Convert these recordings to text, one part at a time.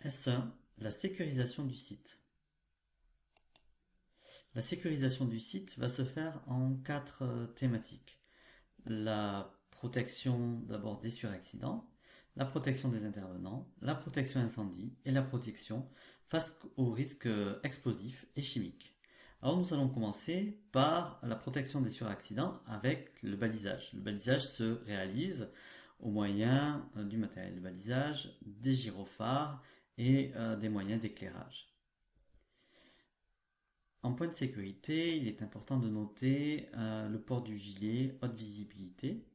S1, la sécurisation du site. La sécurisation du site va se faire en quatre thématiques. La protection d'abord des suraccidents, la protection des intervenants, la protection incendie et la protection face aux risques explosifs et chimiques. Alors nous allons commencer par la protection des suraccidents avec le balisage. Le balisage se réalise au moyen du matériel de balisage, des gyrophares et des moyens d'éclairage. En point de sécurité, il est important de noter le port du gilet haute visibilité,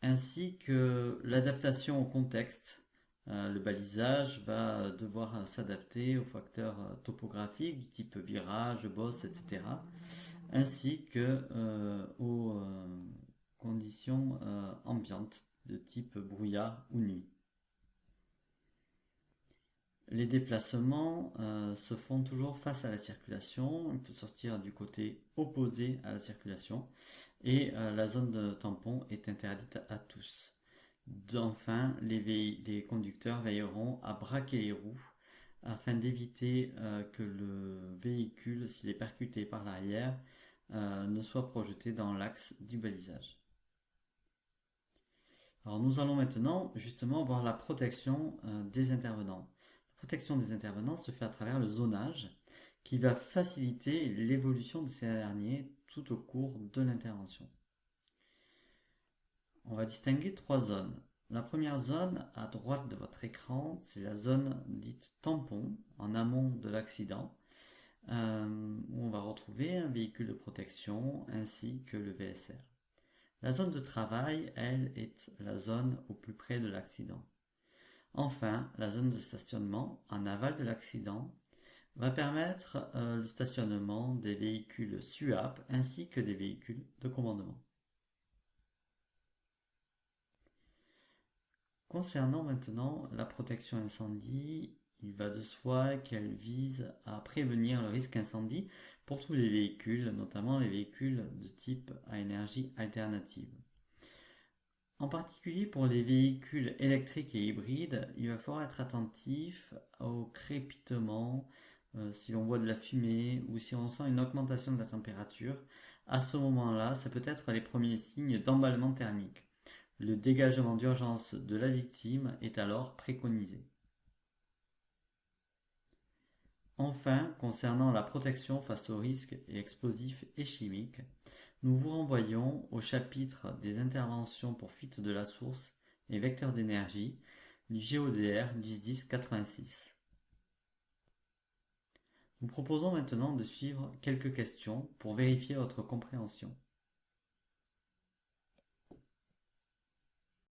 ainsi que l'adaptation au contexte. Le balisage va devoir s'adapter aux facteurs topographiques du type virage, bosse, etc., ainsi que aux conditions ambiantes de type brouillard ou nuit. Les déplacements se font toujours face à la circulation. Il faut sortir du côté opposé à la circulation et la zone de tampon est interdite à tous. Enfin, les conducteurs veilleront à braquer les roues afin d'éviter que le véhicule, s'il est percuté par l'arrière, ne soit projeté dans l'axe du balisage. Alors nous allons maintenant justement voir la protection des intervenants. La protection des intervenants se fait à travers le zonage qui va faciliter l'évolution de ces derniers tout au cours de l'intervention. On va distinguer trois zones. La première zone à droite de votre écran, c'est la zone dite tampon, en amont de l'accident, où on va retrouver un véhicule de protection ainsi que le VSR. La zone de travail, elle, est la zone au plus près de l'accident. Enfin, la zone de stationnement, en aval de l'accident, va permettre le stationnement des véhicules SUAP ainsi que des véhicules de commandement. Concernant maintenant la protection incendie, il va de soi qu'elle vise à prévenir le risque incendie pour tous les véhicules, notamment les véhicules de type à énergie alternative. En particulier pour les véhicules électriques et hybrides, il va falloir être attentif au crépitement, si l'on voit de la fumée ou si on sent une augmentation de la température. À ce moment-là, ça peut être les premiers signes d'emballement thermique. Le dégagement d'urgence de la victime est alors préconisé. Enfin, concernant la protection face aux risques explosifs et chimiques, nous vous renvoyons au chapitre des interventions pour fuite de la source et vecteurs d'énergie du GODR du SDIS 86. Nous proposons maintenant de suivre quelques questions pour vérifier votre compréhension.